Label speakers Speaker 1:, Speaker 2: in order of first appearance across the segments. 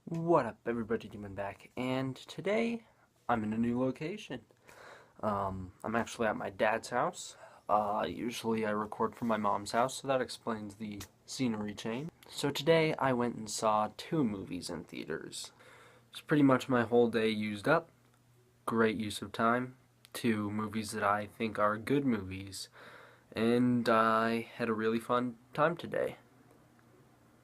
Speaker 1: What up, everybody? Demon back, and today I'm in a new location. I'm actually at my dad's house. Usually I record from my mom's house, so that explains the scenery change. So today I went and saw two movies in theaters. It's pretty much my whole day used up. Great use of time. Two movies that I think are good movies, and I had a really fun time today.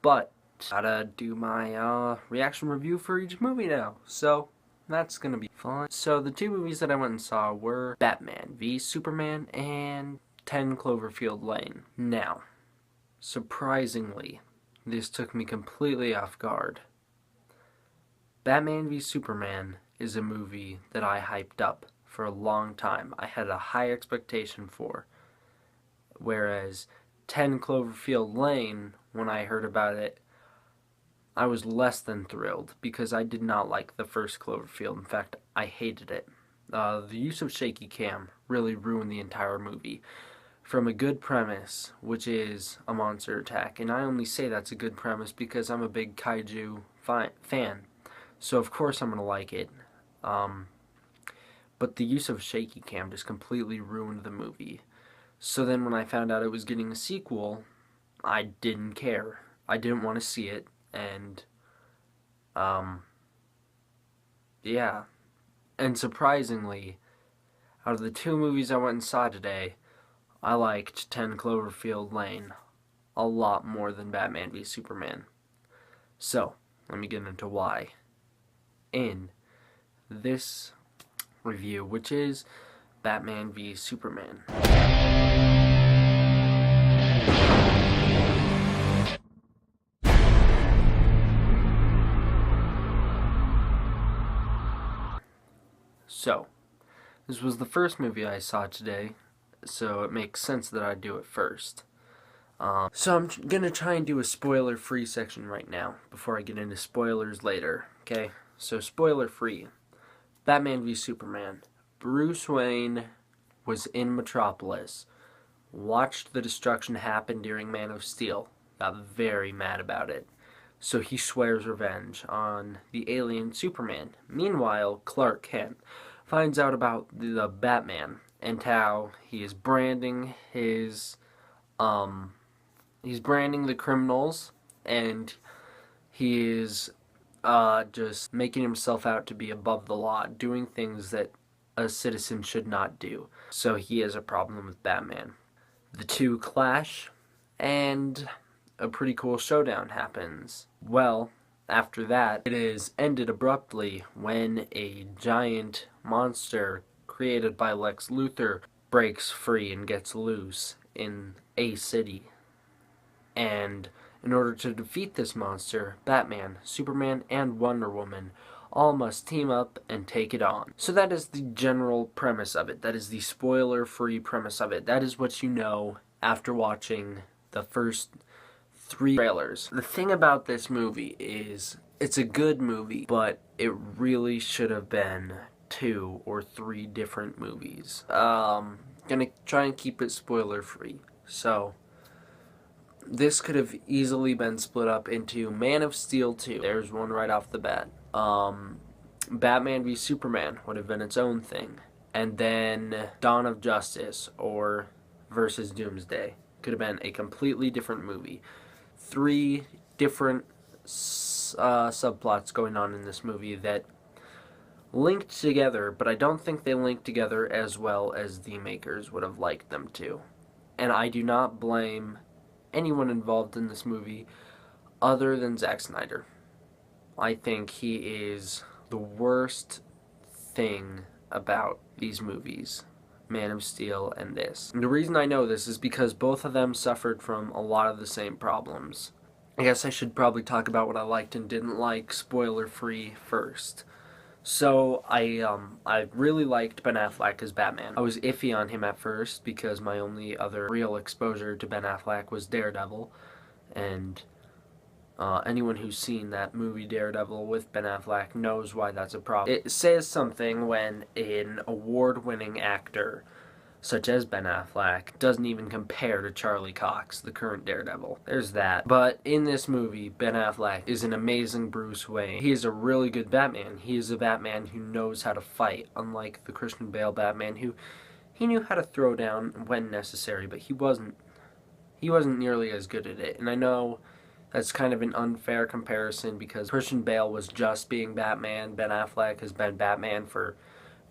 Speaker 1: But gotta do my reaction review for each movie now, so that's gonna be fun. So the two movies that I went and saw were Batman v Superman and 10 Cloverfield Lane. Now, surprisingly, this took me completely off guard. Batman v Superman is a movie that I hyped up for a long time. I had a high expectation for, whereas 10 Cloverfield Lane, when I heard about it, I was less than thrilled because I did not like the first Cloverfield. In fact, I hated it. The use of shaky cam really ruined the entire movie. From a good premise, which is a monster attack, and I only say that's a good premise because I'm a big kaiju fan, so of course I'm going to like it. But the use of shaky cam just completely ruined the movie. So then when I found out it was getting a sequel, I didn't care. I didn't want to see it, and yeah. And surprisingly, out of the two movies I went and saw today, I liked 10 Cloverfield Lane a lot more than Batman v Superman. So, let me get into why in this review, which is Batman v Superman. So, this was the first movie I saw today, so it makes sense that I do it first. So I'm gonna try and do a spoiler-free section right now, before I get into spoilers later, okay? So spoiler-free. Batman v Superman. Bruce Wayne was in Metropolis, watched the destruction happen during Man of Steel, got very mad about it. So he swears revenge on the alien Superman. Meanwhile, Clark Kent finds out about the Batman and how he is branding he's branding the criminals, and he is just making himself out to be above the law, doing things that a citizen should not do. So he has a problem with Batman. The two clash, and a pretty cool showdown happens. Well, after that, it is ended abruptly when a giant monster created by Lex Luthor breaks free and gets loose in a city. And in order to defeat this monster, Batman, Superman, and Wonder Woman all must team up and take it on. So that is the general premise of it. That is the spoiler-free premise of it. That is what you know after watching the first three trailers. The thing about this movie is it's a good movie, but it really should have been 2 or 3 different movies. Gonna try and keep it spoiler-free. So this could have easily been split up into Man of Steel 2. There's one right off the bat. Batman v Superman would have been its own thing. And then Dawn of Justice or versus Doomsday could have been a completely different movie. 3 different subplots going on in this movie that linked together, but I don't think they linked together as well as the makers would have liked them to. And I do not blame anyone involved in this movie other than Zack Snyder. I think he is the worst thing about these movies, Man of Steel and this. And the reason I know this is because both of them suffered from a lot of the same problems. I guess I should probably talk about what I liked and didn't like, spoiler-free, first. So, I really liked Ben Affleck as Batman. I was iffy on him at first because my only other real exposure to Ben Affleck was Daredevil, and anyone who's seen that movie Daredevil with Ben Affleck knows why that's a problem. It says something when an award-winning actor such as Ben Affleck, doesn't even compare to Charlie Cox, the current Daredevil. There's that. But in this movie, Ben Affleck is an amazing Bruce Wayne. He is a really good Batman. He is a Batman who knows how to fight, unlike the Christian Bale Batman, who he knew how to throw down when necessary, but he wasn't nearly as good at it. And I know that's kind of an unfair comparison because Christian Bale was just being Batman. Ben Affleck has been Batman for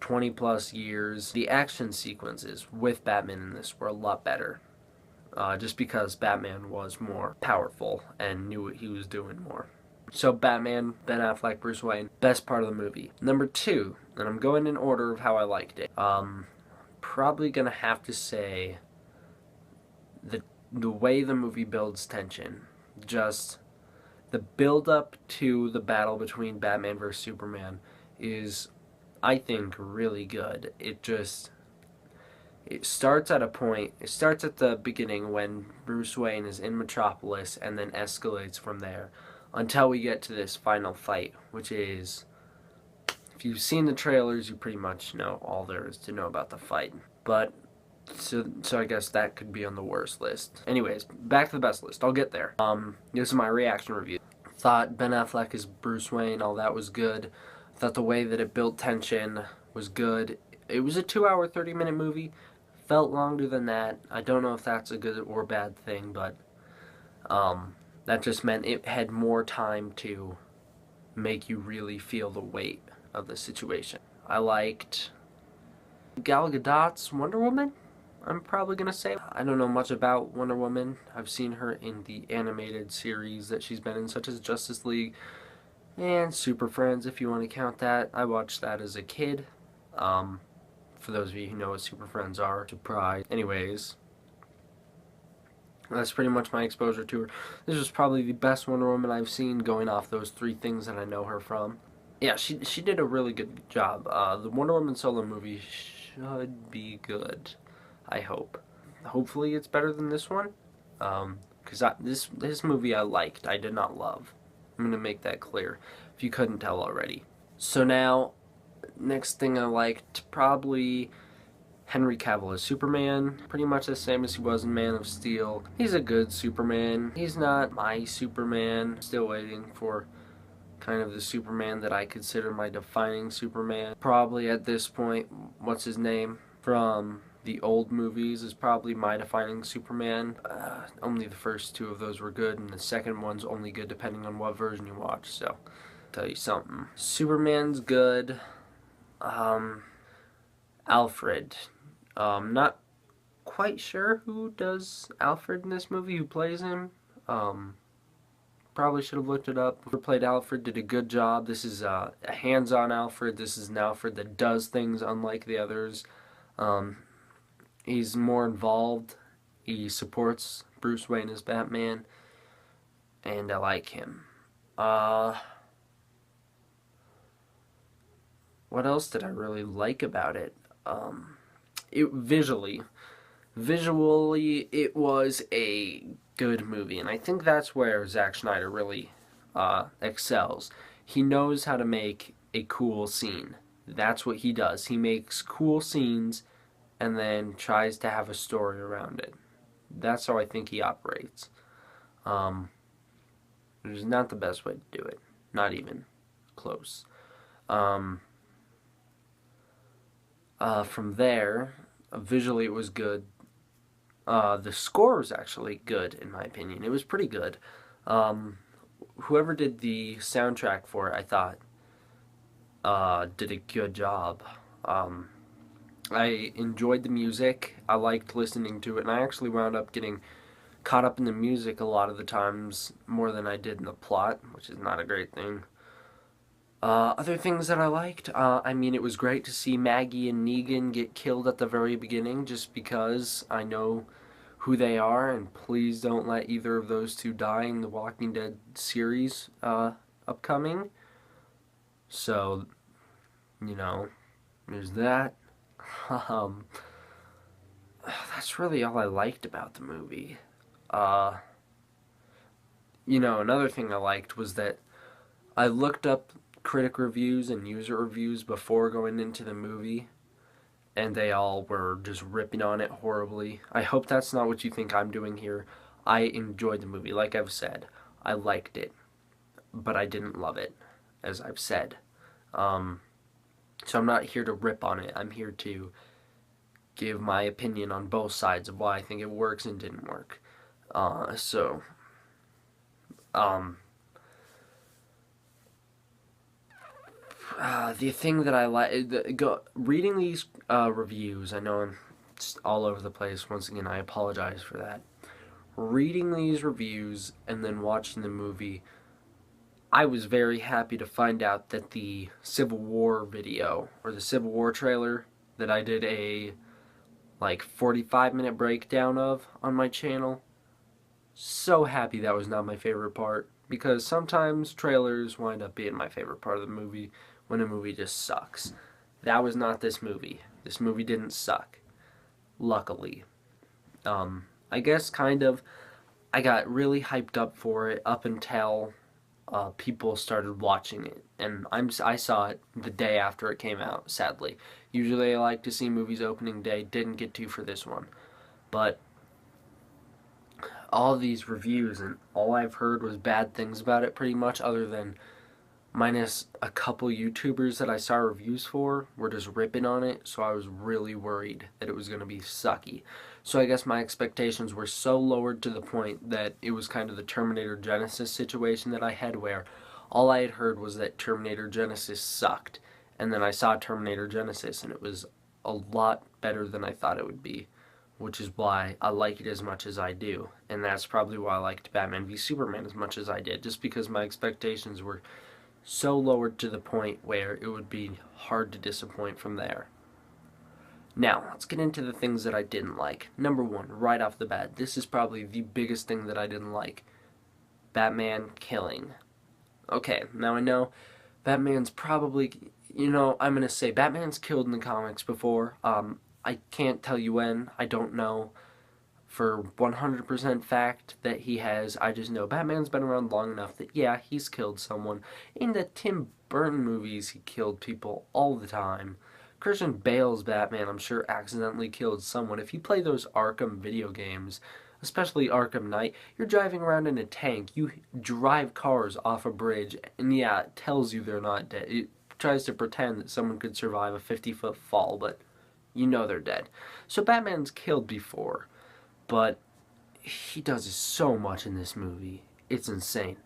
Speaker 1: 20 plus years. The action sequences with Batman in this were a lot better. Just because Batman was more powerful and knew what he was doing more. So Batman, Ben Affleck, Bruce Wayne, best part of the movie. Number 2, and I'm going in order of how I liked it. Probably gonna have to say the way the movie builds tension. Just the build up to the battle between Batman vs Superman is, I think, really good. It starts at a point, it starts at the beginning when Bruce Wayne is in Metropolis and then escalates from there until we get to this final fight, which is, if you've seen the trailers, you pretty much know all there is to know about the fight. But so I guess that could be on the worst list. Anyways, back to the best list. I'll get there. This is my reaction review. Thought Ben Affleck as Bruce Wayne, all that was good. Thought the way that it built tension was good. It was a 2-hour, 30-minute movie. Felt longer than that. I don't know if that's a good or bad thing, but that just meant it had more time to make you really feel the weight of the situation. I liked Gal Gadot's Wonder Woman. I'm probably going to say. I don't know much about Wonder Woman. I've seen her in the animated series that she's been in, such as Justice League and Super Friends, if you want to count that. I watched that as a kid. For those of you who know what Super Friends are, surprise. Anyways, that's pretty much my exposure to her. This was probably the best Wonder Woman I've seen, going off those 3 things that I know her from. Yeah, she did a really good job. The Wonder Woman solo movie should be good. I hope. Hopefully it's better than this one. Because this movie I liked. I did not love. I'm going to make that clear, if you couldn't tell already. So now, next thing I liked, probably Henry Cavill as Superman. Pretty much the same as he was in Man of Steel. He's a good Superman. He's not my Superman. Still waiting for kind of the Superman that I consider my defining Superman. Probably at this point, what's his name? From the old movies is probably my defining Superman. Only the first 2 of those were good, and the second one's only good depending on what version you watch, so I'll tell you something. Superman's good. Alfred. Not quite sure who does Alfred in this movie, who plays him. Probably should have looked it up. Whoever played Alfred did a good job. This is a hands-on Alfred. This is an Alfred that does things unlike the others. He's more involved. He supports Bruce Wayne as Batman, and I like him. What else did I really like about it? Visually, it was a good movie, and I think that's where Zack Snyder really excels. He knows how to make a cool scene. That's what he does. He makes cool scenes and then tries to have a story around it. That's how I think he operates. Which is not the best way to do it. Not even close. From there, visually it was good. The score was actually good, in my opinion. It was pretty good. Whoever did the soundtrack for it, I thought, did a good job. I enjoyed the music. I liked listening to it, and I actually wound up getting caught up in the music a lot of the times more than I did in the plot, which is not a great thing. Other things that I liked, I mean, it was great to see Maggie and Negan get killed at the very beginning, just because I know who they are, and please don't let either of those 2 die in the Walking Dead series upcoming. So, you know, there's that. That's really all I liked about the movie. You know, another thing I liked was that I looked up critic reviews and user reviews before going into the movie, and they all were just ripping on it horribly. I hope that's not what you think I'm doing here. I enjoyed the movie. Like I've said, I liked it, but I didn't love it, as I've said. Um, so I'm not here to rip on it. I'm here to give my opinion on both sides of why I think it works and didn't work. Uh, so, um, the thing that I like, reading these reviews, I know I'm just all over the place. Once again, I apologize for that. Reading these reviews and then watching the movie, I was very happy to find out that the Civil War video, or the Civil War trailer, that I did a like 45-minute breakdown of on my channel, so happy that was not my favorite part, because sometimes trailers wind up being my favorite part of the movie when a movie just sucks. That was not this movie. This movie didn't suck, luckily. I guess kind of, I got really hyped up for it up until people started watching it, and I saw it the day after it came out, sadly. Usually I like to see movies opening day, didn't get to for this one. But all these reviews, and all I've heard was bad things about it pretty much, other than minus a couple YouTubers that I saw reviews for were just ripping on it, so I was really worried that it was going to be sucky. So I guess my expectations were so lowered to the point that it was kind of the Terminator Genisys situation that I had, where all I had heard was that Terminator Genisys sucked, and then I saw Terminator Genisys and it was a lot better than I thought it would be, which is why I like it as much as I do. And that's probably why I liked Batman v Superman as much as I did, just because my expectations were so lowered to the point where it would be hard to disappoint from there. Now, let's get into the things that I didn't like. Number one, right off the bat, this is probably the biggest thing that I didn't like. Batman killing. Okay, now I know Batman's probably, I'm going to say Batman's killed in the comics before. I can't tell you when. I don't know for 100% fact that he has. I just know Batman's been around long enough that, yeah, he's killed someone. In the Tim Burton movies, he killed people all the time. Christian Bale's Batman, I'm sure, accidentally killed someone. If you play those Arkham video games, especially Arkham Knight, you're driving around in a tank. You drive cars off a bridge, and yeah, it tells you they're not dead. It tries to pretend that someone could survive a 50-foot fall, but you know they're dead. So Batman's killed before, but he does so much in this movie. It's insane.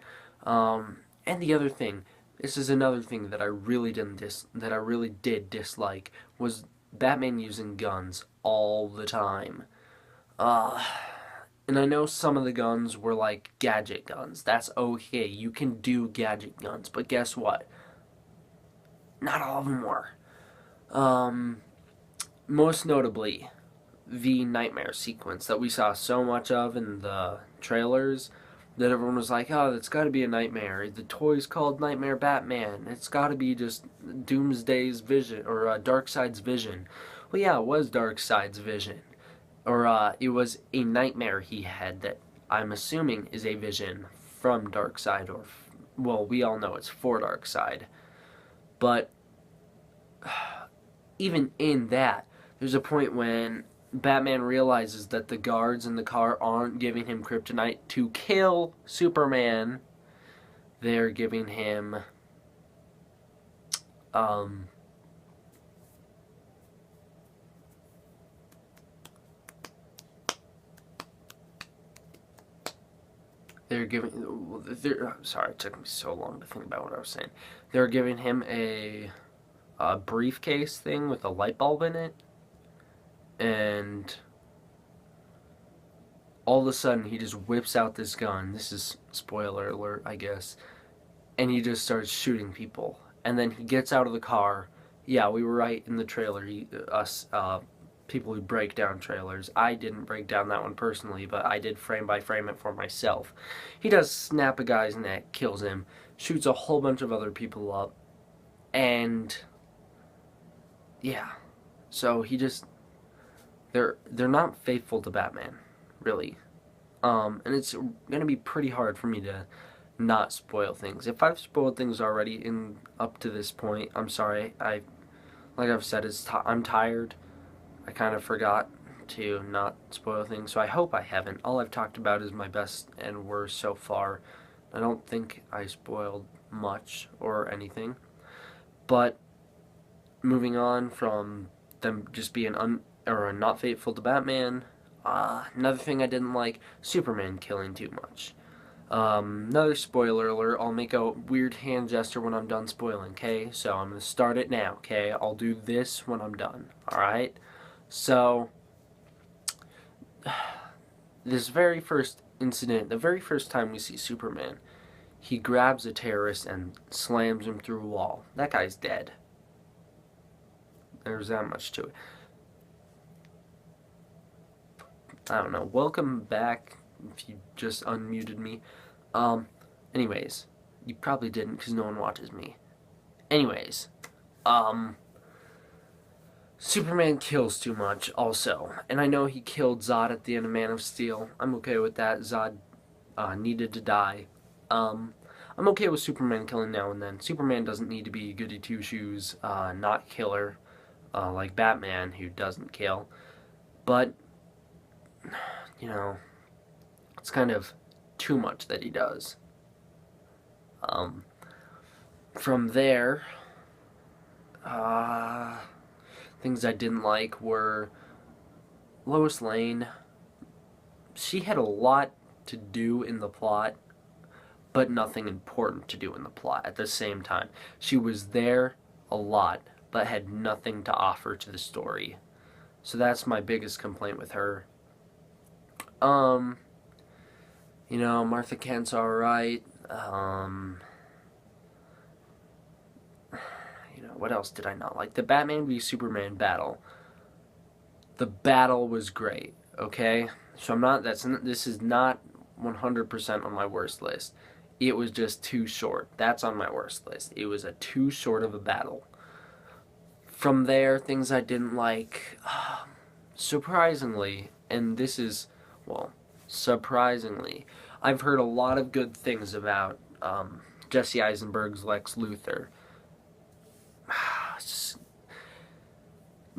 Speaker 1: And the other thing, this is another thing that I really did dislike, was Batman using guns all the time. And I know some of the guns were like gadget guns. That's okay. You can do gadget guns, but guess what? Not all of them were. Most notably, the nightmare sequence that we saw so much of in the trailers, that everyone was like, oh, that's got to be a nightmare. The toy's called Nightmare Batman. It's got to be just Doomsday's vision, or Darkseid's vision. Well, yeah, it was Darkseid's vision. Or it was a nightmare he had that I'm assuming is a vision from Darkseid, or, well, we all know it's for Darkseid. But even in that, there's a point when Batman realizes that the guards in the car aren't giving him kryptonite to kill Superman. They're giving him sorry, it took me so long to think about what I was saying. They're giving him a briefcase thing with a light bulb in it, and all of a sudden he just whips out this gun. This is spoiler alert, I guess. And he just starts shooting people. And then he gets out of the car. Yeah, we were right in the trailer. People who break down trailers. I didn't break down that one personally, but I did frame by frame it for myself. He does snap a guy's neck, kills him, shoots a whole bunch of other people up, and yeah. So he just, they're not faithful to Batman, really. And it's gonna be pretty hard for me to not spoil things. If I've spoiled things already up to this point, I'm sorry. Like I've said, I'm tired. I kind of forgot to not spoil things, so I hope I haven't. All I've talked about is my best and worst so far. I don't think I spoiled much or anything. But moving on from them just being or not faithful to Batman, another thing I didn't like: Superman killing too much. Another spoiler alert. I'll make a weird hand gesture when I'm done spoiling. Okay, so I'm gonna start it now. Okay, I'll do this when I'm done. All right. So this very first incident, the very first time we see Superman, he grabs a terrorist and slams him through a wall. That guy's dead. There's that much to it. I don't know. Welcome back if you just unmuted me. Anyways, you probably didn't because no one watches me. Anyways, Superman kills too much also. And I know he killed Zod at the end of Man of Steel. I'm okay with that. Zod needed to die. I'm okay with Superman killing now and then. Superman doesn't need to be goody two-shoes, not killer, like Batman, who doesn't kill. But, you know, it's kind of too much that he does. From there, things I didn't like were Lois Lane. She had a lot to do in the plot, but nothing important to do in the plot at the same time. She was there a lot, but had nothing to offer to the story. So that's my biggest complaint with her. Martha Kent's alright. What else did I not like? The Batman v Superman battle. The battle was great, okay? So this is not 100% on my worst list. It was just too short. That's on my worst list. It was too short of a battle. From there, things I didn't like. Surprisingly, surprisingly, I've heard a lot of good things about Jesse Eisenberg's Lex Luthor.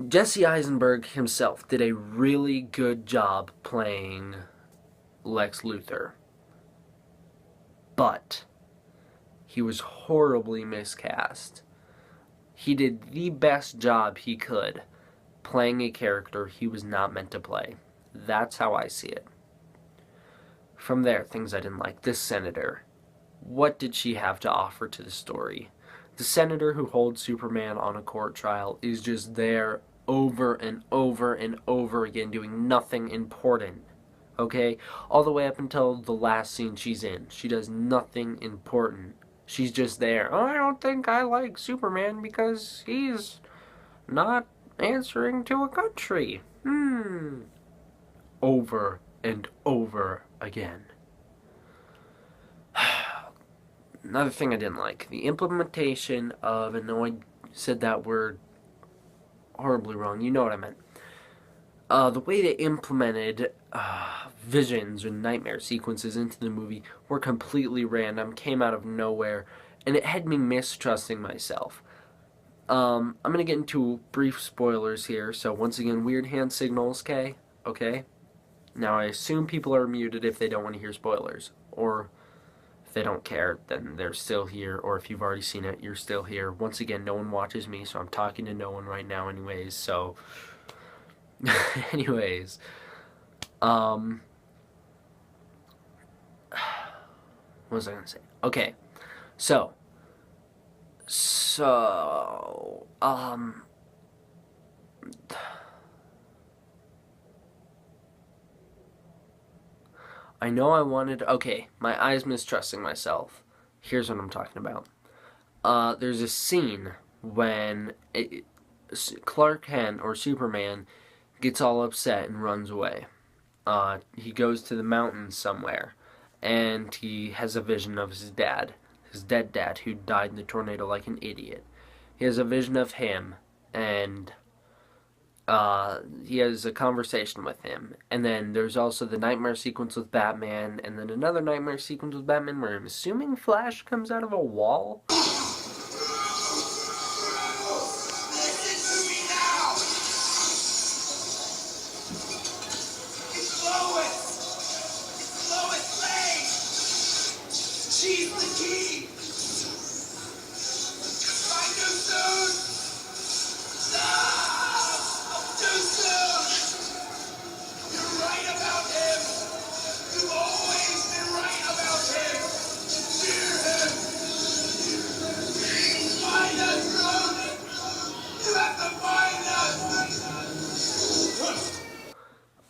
Speaker 1: Jesse Eisenberg himself did a really good job playing Lex Luthor. But he was horribly miscast. He did the best job he could playing a character he was not meant to play. That's how I see it. From there, things I didn't like. This senator. What did she have to offer to the story? The senator who holds Superman on a court trial is just there over and over and over again doing nothing important. Okay? All the way up until the last scene she's in. She does nothing important. She's just there. Oh, I don't think I like Superman because he's not answering to a country. Over and over again. Another thing I didn't like. The implementation of, and no, I said that word horribly wrong. You know what I meant. The way they implemented visions and nightmare sequences into the movie were completely random, came out of nowhere, and it had me mistrusting myself. I'm going to get into brief spoilers here, so once again, weird hand signals, okay? Now, I assume people are muted if they don't want to hear spoilers, or if they don't care, then they're still here, or if you've already seen it, you're still here. Once again, no one watches me, so I'm talking to no one right now anyways, so... anyways, what was I going to say? Okay, so, I know I wanted... Okay, my eyes mistrusting myself. Here's what I'm talking about. There's a scene when Clark Kent, or Superman, gets all upset and runs away. He goes to the mountains somewhere, and he has a vision of his dad, his dead dad, who died in the tornado like an idiot. He has a vision of him, and he has a conversation with him. And then there's also the nightmare sequence with Batman, and then another nightmare sequence with Batman where I'm assuming Flash comes out of a wall.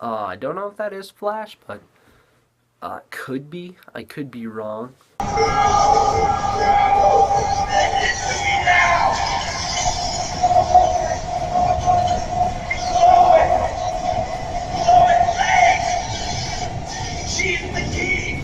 Speaker 1: I don't know if that is Flash, but could be. I could be wrong.
Speaker 2: She's the key!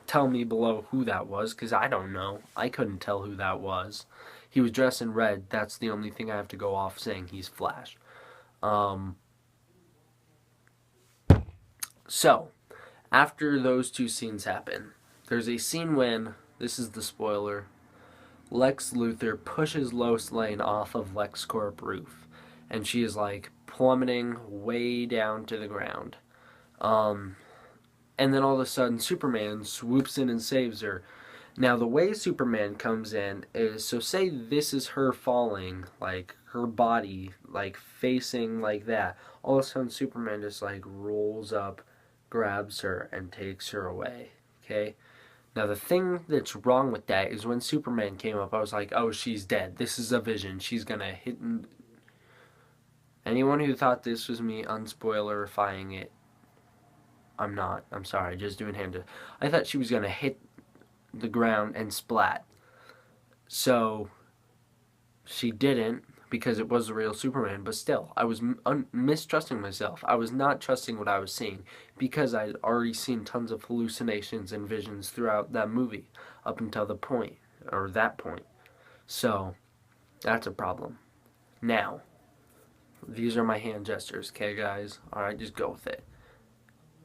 Speaker 1: Tell me below who that was, because I don't know. I couldn't tell who that was. He was dressed in red. That's the only thing I have to go off saying he's Flash. Um, so, after those two scenes happen, there's a scene when, this is the spoiler, Lex Luthor pushes Lois Lane off of LexCorp roof, and she is like plummeting way down to the ground. Um, and then all of a sudden, Superman swoops in and saves her. Now, the way Superman comes in is, so say this is her falling, like her body, like facing like that. All of a sudden, Superman just like rolls up, grabs her, and takes her away. Okay? Now, the thing that's wrong with that is when Superman came up, I was like, oh, she's dead. This is a vision. She's gonna hit. Anyone who thought this was me unspoilerifying it, I'm not. I'm sorry, just doing hand. I thought she was gonna hit the ground and splat. So she didn't because it was the real Superman, but still, I was mistrusting myself. I was not trusting what I was seeing because I'd already seen tons of hallucinations and visions throughout that movie up until the point, or that point. So that's a problem. Now, these are my hand gestures, okay, guys? Alright, just go with it.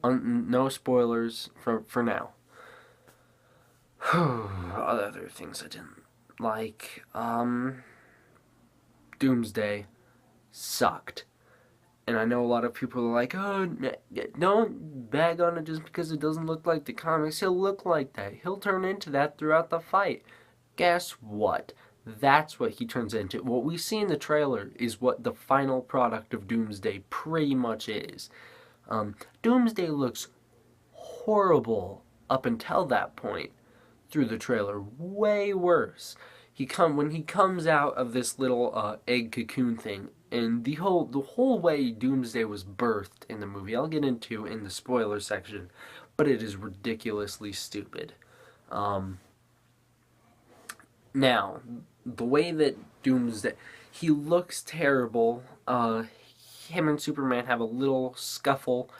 Speaker 1: No spoilers for now. Other things I didn't like. Doomsday sucked. And I know a lot of people are like, oh, don't bag on it just because it doesn't look like the comics. He'll look like that. He'll turn into that throughout the fight. Guess what? That's what he turns into. What we see in the trailer is what the final product of Doomsday pretty much is. Doomsday looks horrible up until that point through the trailer. Way worse. When he comes out of this little egg cocoon thing, and the whole way Doomsday was birthed in the movie, I'll get into in the spoiler section, but it is ridiculously stupid. Now, the way that Doomsday, he looks terrible. Him and Superman have a little scuffle,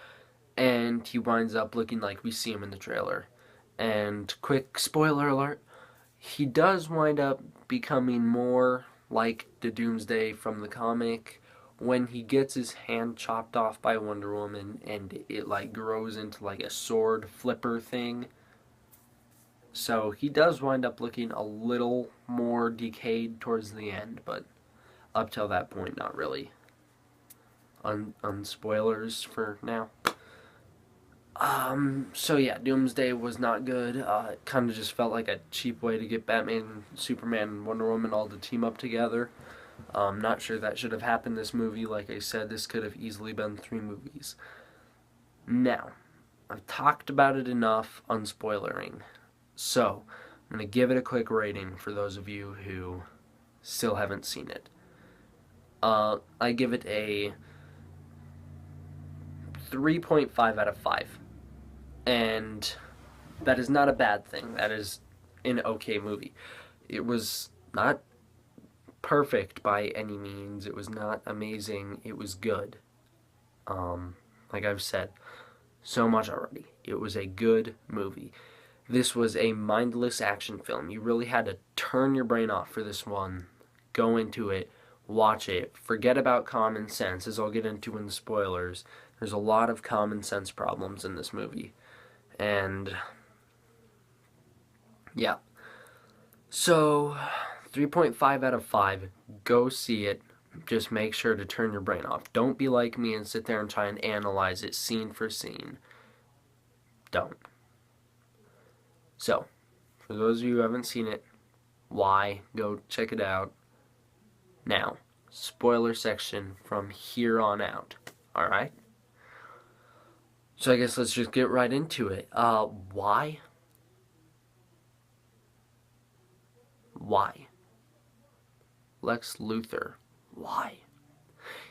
Speaker 1: and he winds up looking like we see him in the trailer. And quick spoiler alert, he does wind up becoming more like the Doomsday from the comic when he gets his hand chopped off by Wonder Woman and it like grows into like a sword flipper thing. So he does wind up looking a little more decayed towards the end, but up till that point, not really. Unspoilers for now. So yeah, Doomsday was not good. It kind of just felt like a cheap way to get Batman, Superman, and Wonder Woman all to team up together. Not sure that should have happened this movie. Like I said, this could have easily been 3 movies. Now, I've talked about it enough unspoilering. So, I'm going to give it a quick rating for those of you who still haven't seen it. I give it a 3.5 out of 5. And that is not a bad thing. That is an okay movie. It was not perfect by any means. It was not amazing. It was good. Like I've said so much already. It was a good movie. This was a mindless action film. You really had to turn your brain off for this one. Go into it. Watch it. Forget about common sense, as I'll get into in the spoilers. There's a lot of common sense problems in this movie. And yeah. So 3.5 out of 5. Go see it. Just make sure to turn your brain off. Don't be like me and sit there and try and analyze it scene for scene. Don't. So, for those of you who haven't seen it, why? Go check it out. Now, spoiler section from here on out. Alright? So I guess let's just get right into it. Why? Why? Lex Luthor. Why?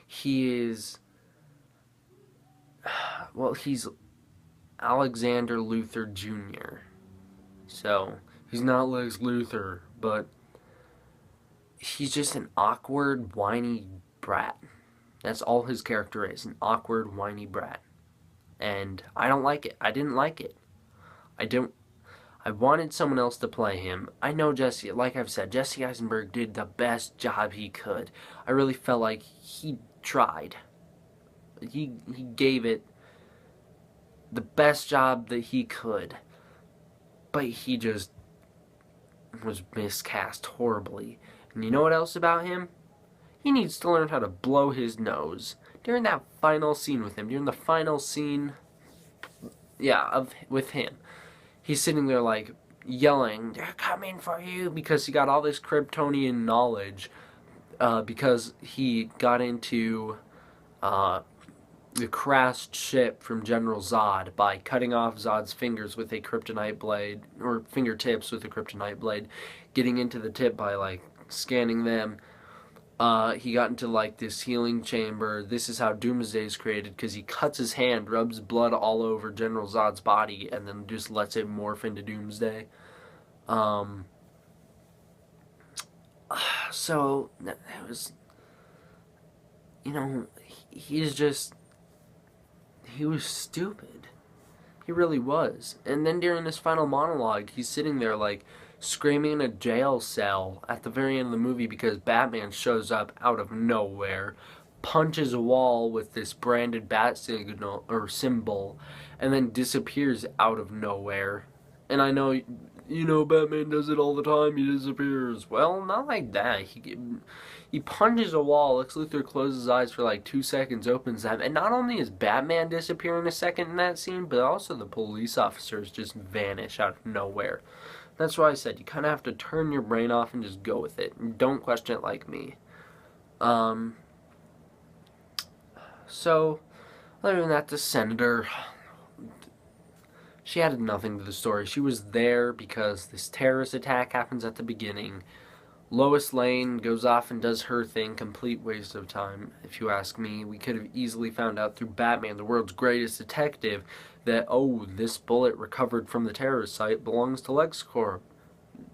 Speaker 1: He is, well, he's Alexander Luthor Jr. So, he's not Lex Luthor, but he's just an awkward, whiny brat. That's all his character is, an awkward, whiny brat. And I don't like it. I didn't like it. I don't. I wanted someone else to play him. I know Jesse, like I've said, Jesse Eisenberg did the best job he could. I really felt like he tried. He gave it the best job that he could. But he just was miscast horribly. And you know what else about him? He needs to learn how to blow his nose. During that final scene with him, during the final scene, with him, he's sitting there like yelling, "They're coming for you," because he got all this Kryptonian knowledge, because he got into the crashed ship from General Zod by cutting off Zod's fingers with a kryptonite blade, or fingertips with a kryptonite blade, getting into the tip by like scanning them. He got into like this healing chamber. This is how Doomsday is created, because he cuts his hand, rubs blood all over General Zod's body, and then just lets it morph into Doomsday. Um, so it was, he's just, he was stupid. He really was. And then during this final monologue, he's sitting there like screaming in a jail cell at the very end of the movie because Batman shows up out of nowhere, punches a wall with this branded bat signal or symbol, and then disappears out of nowhere. And I know, Batman does it all the time. He disappears. Well, not like that. He punches a wall. Lex Luthor closes his eyes for like 2 seconds, opens them, and not only does Batman disappear in a second in that scene, but also the police officers just vanish out of nowhere. That's why I said you kind of have to turn your brain off and just go with it. Don't question it like me. So, other than that, the Senator, she added nothing to the story. She was there because this terrorist attack happens at the beginning. Lois Lane goes off and does her thing. Complete waste of time, if you ask me. We could have easily found out through Batman, the world's greatest detective, that, this bullet recovered from the terrorist site belongs to LexCorp.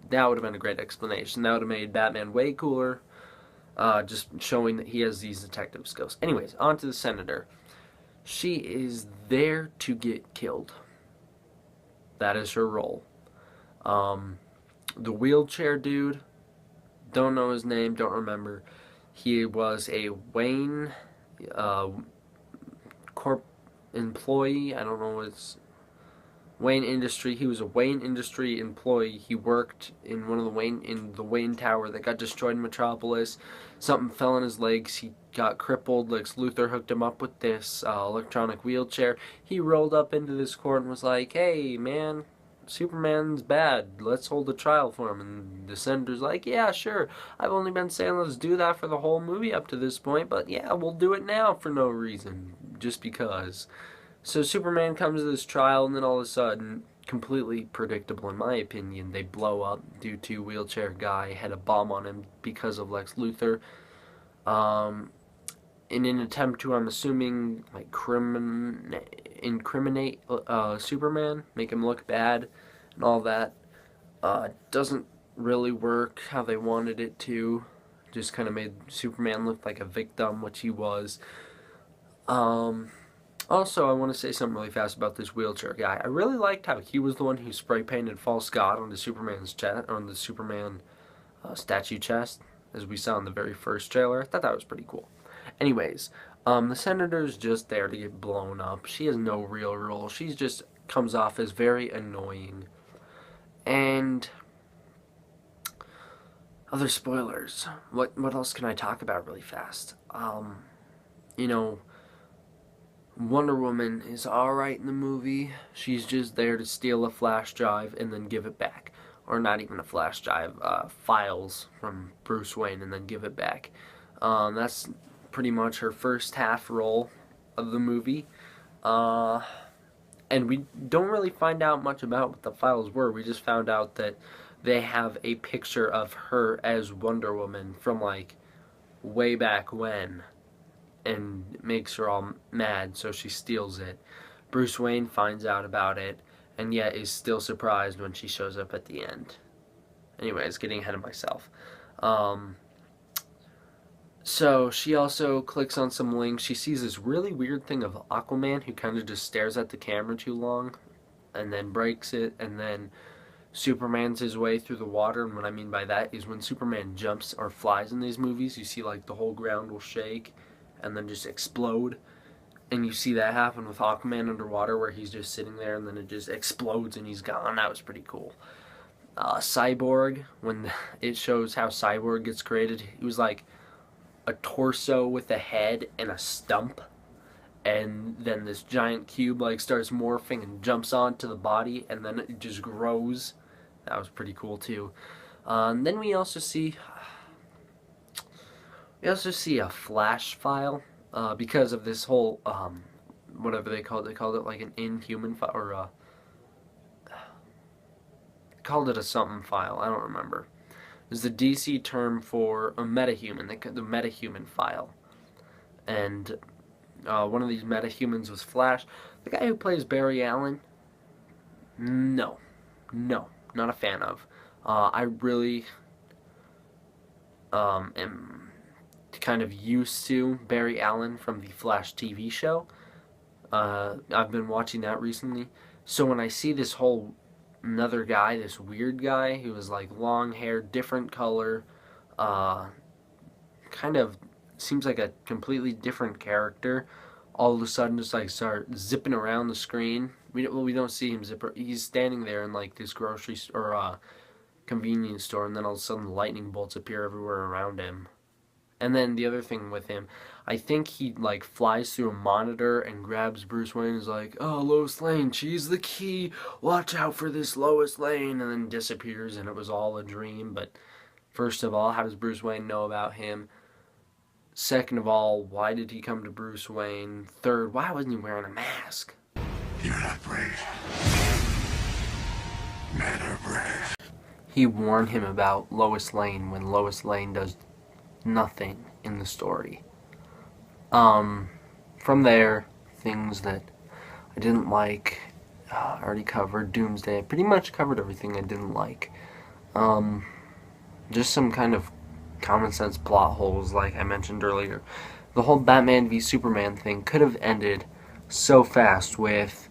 Speaker 1: That would have been a great explanation. That would have made Batman way cooler, just showing that he has these detective skills. Anyways, on to the Senator. She is there to get killed. That is her role. The wheelchair dude, don't know his name, don't remember. He was a Wayne Corp employee. I don't know what's Wayne Industry. He was a Wayne Industry employee. He worked in one of the Wayne Tower that got destroyed in Metropolis. Something fell on his legs. He got crippled. Lex Luthor hooked him up with this electronic wheelchair. He rolled up into this court and was like, "Hey, man, Superman's bad. Let's hold a trial for him." And the Senator's like, "Yeah, sure. I've only been saying let's do that for the whole movie up to this point, but yeah, we'll do it now for no reason. Just because." So Superman comes to this trial, and then all of a sudden, completely predictable in my opinion, they blow up due to wheelchair guy had a bomb on him because of Lex Luthor. In an attempt to, I'm assuming, like incriminate Superman, make him look bad, and all that. Doesn't really work how they wanted it to. Just kind of made Superman look like a victim, which he was. Also, I want to say something really fast about this wheelchair guy. I really liked how he was the one who spray painted False God on the Superman's chest, on the Superman statue chest, as we saw in the very first trailer. I thought that was pretty cool. Anyways, the Senator's just there to get blown up. She has no real role. She just comes off as very annoying. And other spoilers. What else can I talk about really fast? Wonder Woman is alright in the movie. She's just there to steal a flash drive and then give it back. Or not even a flash drive, files from Bruce Wayne and then give it back. That's pretty much her first half role of the movie. And we don't really find out much about what the files were. We just found out that they have a picture of her as Wonder Woman from like way back when, and it makes her all mad, so she steals it. Bruce Wayne finds out about it, and yet is still surprised when she shows up at the end. Anyways, getting ahead of myself. Um, so she also clicks on some links. She sees this really weird thing of Aquaman who kind of just stares at the camera too long and then breaks it, and then Superman's his way through the water. And what I mean by that is when Superman jumps or flies in these movies, you see like the whole ground will shake and then just explode. And you see that happen with Aquaman underwater where he's just sitting there and then it just explodes and he's gone. That was pretty cool. Cyborg, when it shows how Cyborg gets created, he was like a torso with a head and a stump, and then this giant cube like starts morphing and jumps onto the body, and then it just grows. That was pretty cool too. And then we also see a Flash file because of this whole whatever they called it like an inhuman file, or called it a something file. I don't remember. Is the DC term for a metahuman, the metahuman file. And one of these metahumans was Flash. The guy who plays Barry Allen, no, not a fan of. I really am kind of used to Barry Allen from the Flash TV show. I've been watching that recently. So when I see this whole another guy, this weird guy who was like long hair, different color, kind of seems like a completely different character, all of a sudden just like start zipping around the screen. We don't see him zip. He's standing there in like this grocery or convenience store, and then all of a sudden lightning bolts appear everywhere around him. And then the other thing with him, I think he like flies through a monitor and grabs Bruce Wayne and is like, "Oh, Lois Lane, she's the key. Watch out for this Lois Lane," and then disappears, and it was all a dream. But first of all, how does Bruce Wayne know about him? Second of all, why did he come to Bruce Wayne? Third, why wasn't he wearing a mask?
Speaker 2: You're not brave. Men are brave.
Speaker 1: He warned him about Lois Lane when Lois Lane does nothing in the story. From there, things that I didn't like, I already covered. Doomsday, I pretty much covered everything I didn't like. Just some kind of common sense plot holes, like I mentioned earlier. The whole Batman v Superman thing could have ended so fast with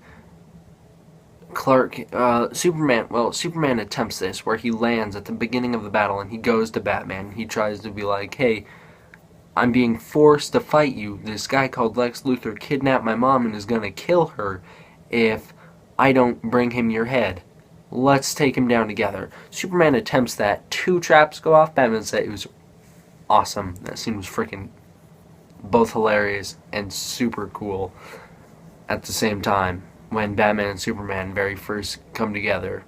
Speaker 1: Superman attempts this, where he lands at the beginning of the battle and he goes to Batman. He tries to be like, "Hey, I'm being forced to fight you. This guy called Lex Luthor kidnapped my mom and is gonna kill her if I don't bring him your head. Let's take him down together." Superman attempts that. 2 traps go off. Batman said it was awesome. That scene was freaking both hilarious and super cool at the same time when Batman and Superman very first come together.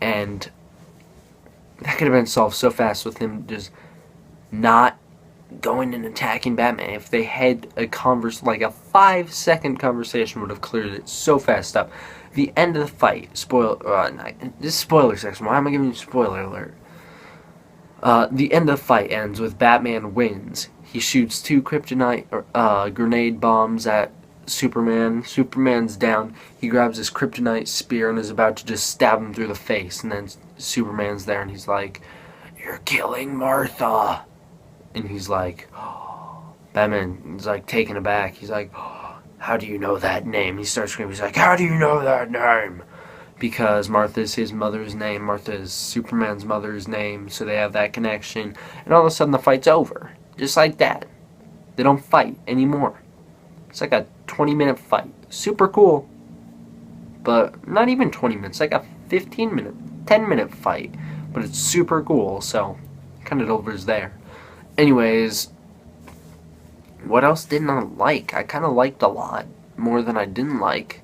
Speaker 1: And that could have been solved so fast with him just not going and attacking Batman. If they had a like a 5-second conversation would have cleared it so fast up. The end of the fight, this spoiler section, why am I giving you spoiler alert? The end of the fight ends with Batman wins. He shoots 2 kryptonite grenade bombs at Superman. Superman's down. He grabs his kryptonite spear and is about to just stab him through the face. And then Superman's there and he's like, "You're killing Martha." And he's like, oh. Batman is like taken aback. He's like, oh, "How do you know that name?" He starts screaming. He's like, "How do you know that name?" Because Martha is his mother's name. Martha is Superman's mother's name. So they have that connection. And all of a sudden the fight's over. Just like that. They don't fight anymore. It's like a 20-minute fight. Super cool. But not even 20 minutes. Like a 15-minute, 10-minute fight. But it's super cool. So kind of overs there. Anyways, what else didn't I like? I kind of liked a lot more than I didn't like.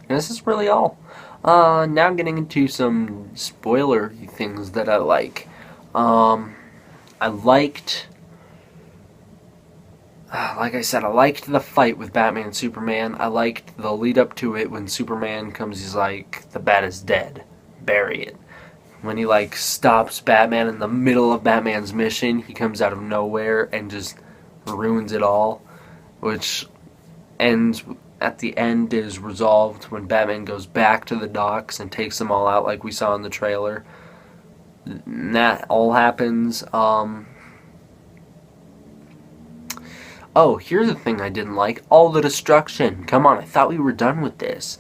Speaker 1: This is really all. Now getting into some spoilery things that I like. I liked Like I said, I liked the fight with Batman and Superman. I liked the lead up to it when Superman comes, he's like, the bat is dead. Bury it. When he, like, stops Batman in the middle of Batman's mission, he comes out of nowhere and just ruins it all. Which ends at the end is resolved when Batman goes back to the docks and takes them all out like we saw in the trailer. And that all happens. Oh, here's the thing I didn't like. All the destruction. Come on, I thought we were done with this.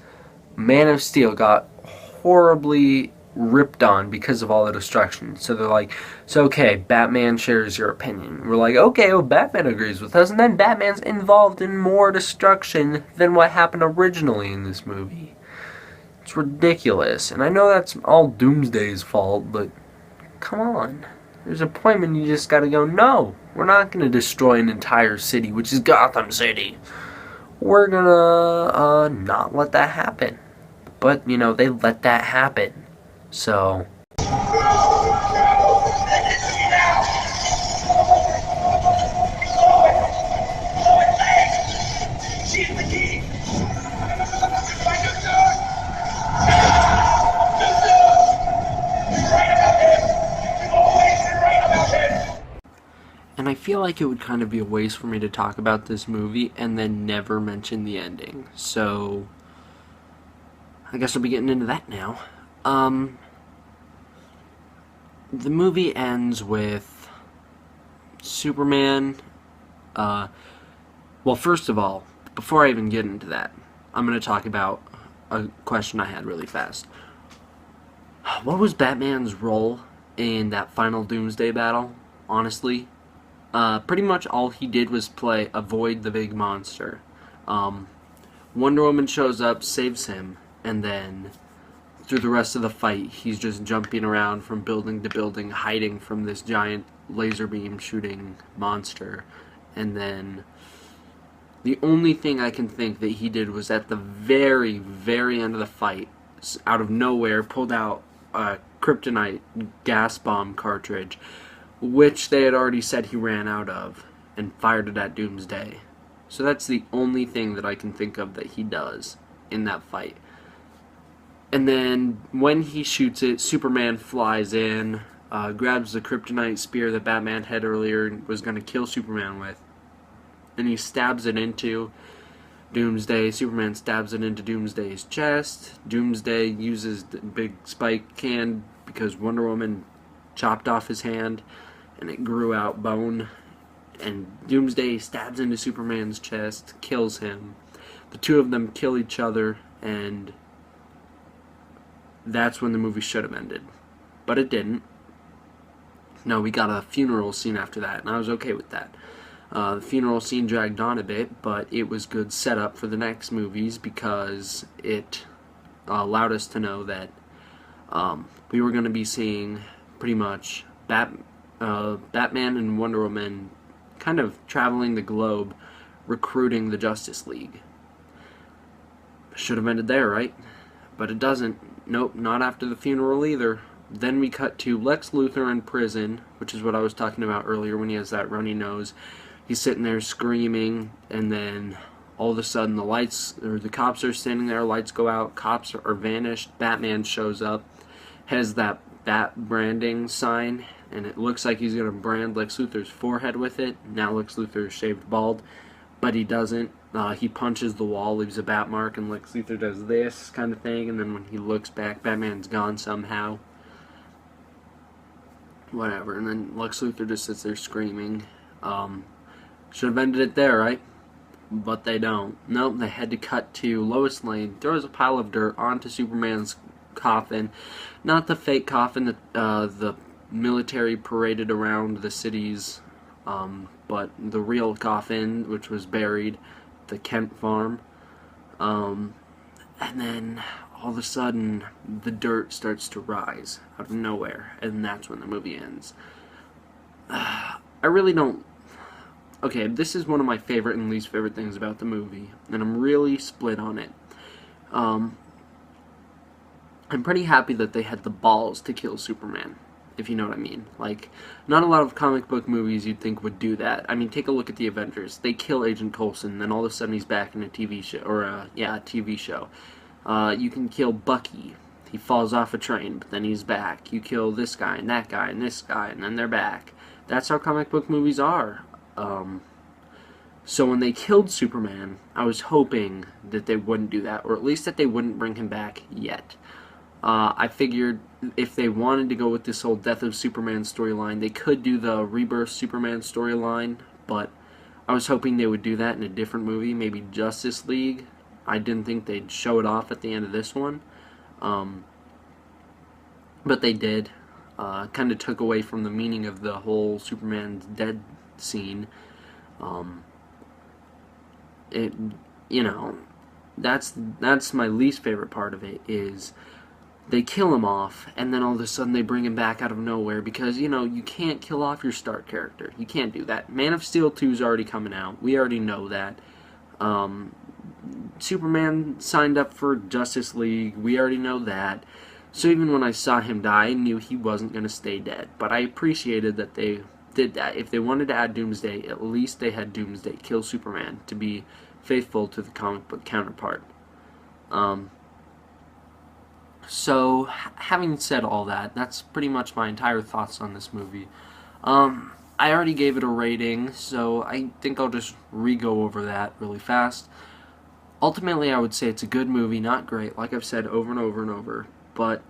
Speaker 1: Man of Steel got horribly ripped on because of all the destruction. So they're like, so okay, Batman shares your opinion. We're like, okay, well, Batman agrees with us, and then Batman's involved in more destruction than what happened originally in this movie. It's ridiculous. And I know that's all Doomsday's fault, but come on. There's a point when you just gotta go, no, we're not gonna destroy an entire city, which is Gotham City. We're gonna not let that happen. But, you know, they let that happen. So, and I feel like it would kind of be a waste for me to talk about this movie and then never mention the ending. So, I guess I'll be getting into that now. The movie ends with Superman. Well, first of all, before I even get into that, I'm going to talk about a question I had really fast. What was Batman's role in that final Doomsday battle, honestly? Pretty much all he did was avoid the big monster. Wonder Woman shows up, saves him, and then through the rest of the fight, he's just jumping around from building to building, hiding from this giant laser beam shooting monster. And then the only thing I can think that he did was at the very, very end of the fight, out of nowhere, pulled out a kryptonite gas bomb cartridge, which they had already said he ran out of, and fired it at Doomsday. So that's the only thing that I can think of that he does in that fight. And then when he shoots it, Superman flies in, grabs the kryptonite spear that Batman had earlier and was going to kill Superman with, and he stabs it into Doomsday. Superman stabs it into Doomsday's chest. Doomsday uses the big spike can because Wonder Woman chopped off his hand and it grew out bone. And Doomsday stabs into Superman's chest, kills him. The two of them kill each other, and that's when the movie should have ended. But it didn't. No, we got a funeral scene after that, and I was okay with that. The funeral scene dragged on a bit, but it was good setup for the next movies because it allowed us to know that we were going to be seeing pretty much Batman and Wonder Woman kind of traveling the globe, recruiting the Justice League. Should have ended there, right? But it doesn't. Nope, not after the funeral either. Then we cut to Lex Luthor in prison, which is what I was talking about earlier when he has that runny nose. He's sitting there screaming, and then all of a sudden the cops are standing there, lights go out, cops are vanished, Batman shows up, has that bat branding sign, and it looks like he's going to brand Lex Luthor's forehead with it. Now Lex Luthor is shaved bald, but he doesn't. He punches the wall, leaves a bat mark, and Lex Luthor does this kind of thing, and then when he looks back, Batman's gone somehow. Whatever, and then Lex Luthor just sits there screaming. Should have ended it there, right? But they don't. Nope, they had to cut to Lois Lane, throws a pile of dirt onto Superman's coffin. Not the fake coffin that the military paraded around the cities, but the real coffin, which was buried at the Kent farm. And then all of a sudden the dirt starts to rise out of nowhere, and that's when the movie ends. I really don't... Okay, this is one of my favorite and least favorite things about the movie, and I'm really split on it. I'm pretty happy that they had the balls to kill Superman, if you know what I mean. Like, not a lot of comic book movies you'd think would do that. I mean, take a look at the Avengers. They kill Agent Coulson, then all of a sudden he's back in a TV show, or a TV show. You can kill Bucky. He falls off a train, but then he's back. You kill this guy and that guy and this guy, and then they're back. That's how comic book movies are. So when they killed Superman, I was hoping that they wouldn't do that, or at least that they wouldn't bring him back yet. I figured if they wanted to go with this whole Death of Superman storyline, they could do the Rebirth Superman storyline, but I was hoping they would do that in a different movie, maybe Justice League. I didn't think they'd show it off at the end of this one, but they did. Kind of took away from the meaning of the whole Superman's dead scene. That's my least favorite part of it, is they kill him off, and then all of a sudden they bring him back out of nowhere, because, you can't kill off your star character. You can't do that. Man of Steel 2 is already coming out. We already know that. Superman signed up for Justice League. We already know that. So even when I saw him die, I knew he wasn't going to stay dead. But I appreciated that they did that. If they wanted to add Doomsday, at least they had Doomsday kill Superman to be faithful to the comic book counterpart. So, having said all that, that's pretty much my entire thoughts on this movie. I already gave it a rating, so I think I'll just re-go over that really fast. Ultimately, I would say it's a good movie, not great, like I've said over and over and over, but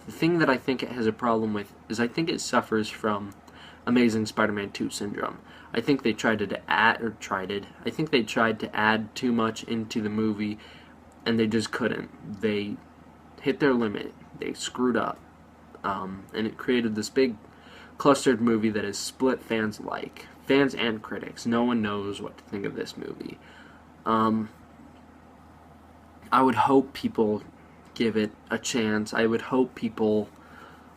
Speaker 1: the thing that I think it has a problem with is I think it suffers from Amazing Spider-Man 2 syndrome. I think they tried to add too much into the movie, and they just couldn't. They hit their limit. They screwed up. And it created this big clustered movie that has split fans alike. Fans and critics. No one knows what to think of this movie. I would hope people give it a chance. I would hope people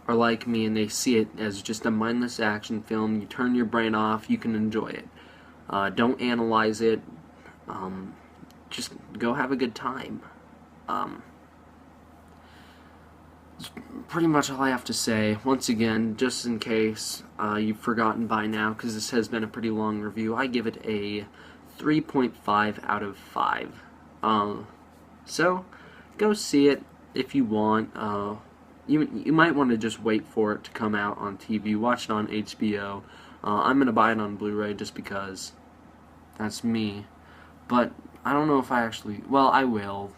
Speaker 1: are like me and they see it as just a mindless action film. You turn your brain off, you can enjoy it. Don't analyze it. Just go have a good time. That's pretty much all I have to say. Once again, just in case you've forgotten by now, because this has been a pretty long review, I give it a 3.5 out of 5. So, go see it if you want. You might want to just wait for it to come out on TV. Watch it on HBO. I'm going to buy it on Blu-ray just because that's me. But I don't know if I actually... Well, I will.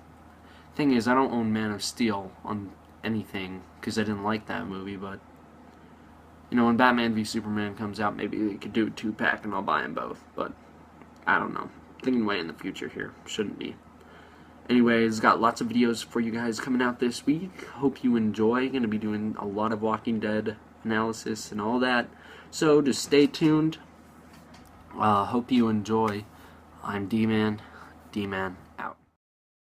Speaker 1: Thing is, I don't own Man of Steel on anything because I didn't like that movie, but when Batman v Superman comes out, maybe they could do a 2-pack and I'll buy them both, but I don't know. Thinking way in the future here. Shouldn't be. Anyways, got lots of videos for you guys coming out this week. Hope you enjoy. Going to be doing a lot of Walking Dead analysis and all that. So just stay tuned. Hope you enjoy. I'm D-Man. D-Man.